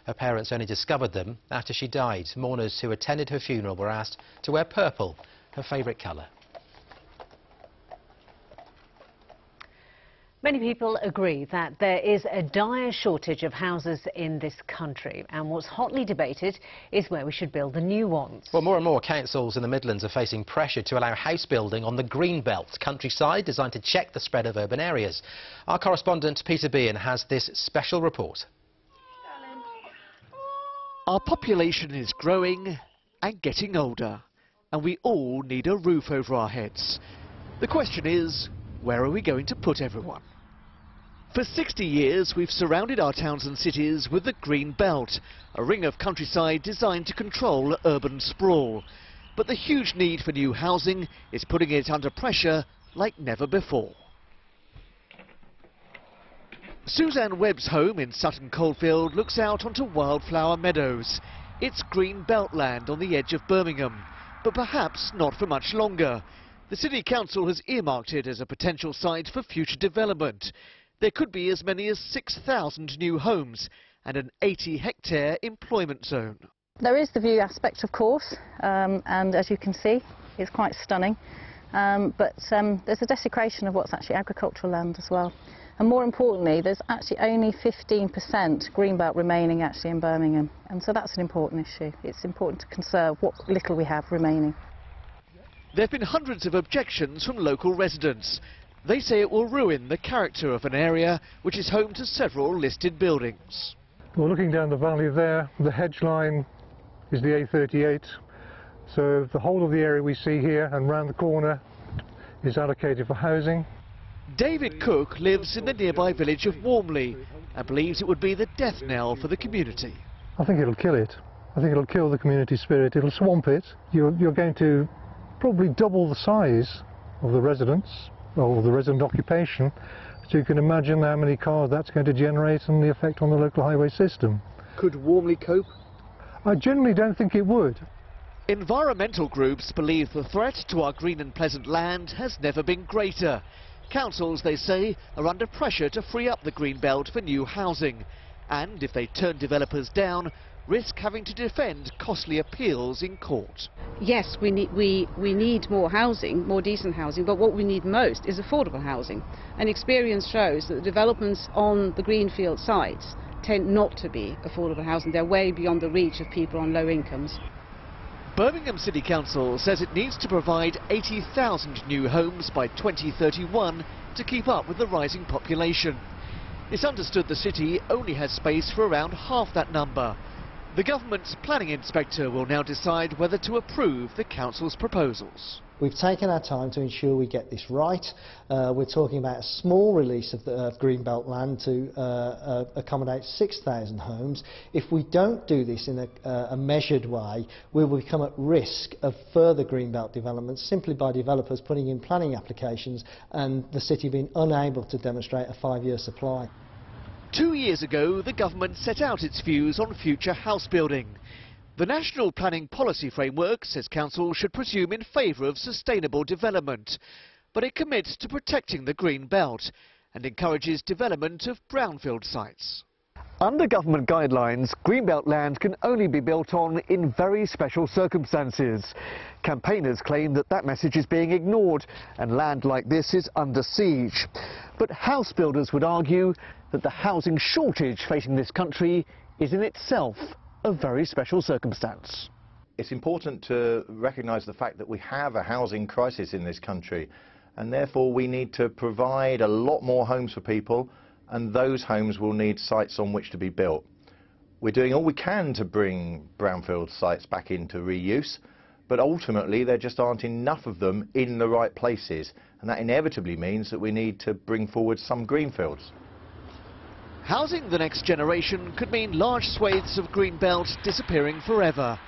Her parents only discovered them after she died. Mourners who attended her funeral were asked to wear purple, her favourite colour. Many people agree that there is a dire shortage of houses in this country, and what's hotly debated is where we should build the new ones. Well, more and more councils in the Midlands are facing pressure to allow house building on the Greenbelt countryside, designed to check the spread of urban areas. Our correspondent Peter Bean has this special report. Our population is growing and getting older, and we all need a roof over our heads. The question is, where are we going to put everyone? For 60 years, we've surrounded our towns and cities with the Green Belt, a ring of countryside designed to control urban sprawl. But the huge need for new housing is putting it under pressure like never before. Suzanne Webb's home in Sutton Coldfield looks out onto wildflower meadows. It's Green Belt land on the edge of Birmingham, but perhaps not for much longer. The City Council has earmarked it as a potential site for future development. There could be as many as 6,000 new homes and an 80-hectare employment zone. There is the view aspect, of course, and as you can see, it's quite stunning. But there's a desecration of what's actually agricultural land as well. And more importantly, there's actually only 15% Greenbelt remaining actually in Birmingham. And so that's an important issue. It's important to conserve what little we have remaining. There have been hundreds of objections from local residents. They say it will ruin the character of an area which is home to several listed buildings. Well, looking down the valley there, the hedge line is the A38. So the whole of the area we see here and round the corner is allocated for housing. David Cook lives in the nearby village of Walmley and believes it would be the death knell for the community. I think it'll kill it. I think it'll kill the community spirit. It'll swamp it. You're going to probably double the size of the residents, or the resident occupation, so you can imagine how many cars that's going to generate and the effect on the local highway system. Could Walmley cope? I generally don't think it would. Environmental groups believe the threat to our green and pleasant land has never been greater. Councils, they say, are under pressure to free up the green belt for new housing, and if they turn developers down, risk having to defend costly appeals in court. Yes, we need more housing, more decent housing, but what we need most is affordable housing. And experience shows that the developments on the greenfield sites tend not to be affordable housing. They're way beyond the reach of people on low incomes. Birmingham City Council says it needs to provide 80,000 new homes by 2031 to keep up with the rising population. It's understood the city only has space for around half that number. The government's planning inspector will now decide whether to approve the council's proposals. We've taken our time to ensure we get this right. We're talking about a small release of Greenbelt land to accommodate 6,000 homes. If we don't do this in a measured way, we will become at risk of further Greenbelt developments simply by developers putting in planning applications and the city being unable to demonstrate a 5-year supply. 2 years ago, the government set out its views on future house building. The National Planning Policy Framework says council should presume in favour of sustainable development, but it commits to protecting the Green Belt and encourages development of brownfield sites. Under government guidelines, Greenbelt land can only be built on in very special circumstances. Campaigners claim that that message is being ignored and land like this is under siege. But house builders would argue that the housing shortage facing this country is in itself a very special circumstance. It's important to recognise the fact that we have a housing crisis in this country, and therefore we need to provide a lot more homes for people, and those homes will need sites on which to be built. We're doing all we can to bring brownfield sites back into reuse, but ultimately there just aren't enough of them in the right places, and that inevitably means that we need to bring forward some greenfields. Housing the next generation could mean large swathes of Greenbelt disappearing forever.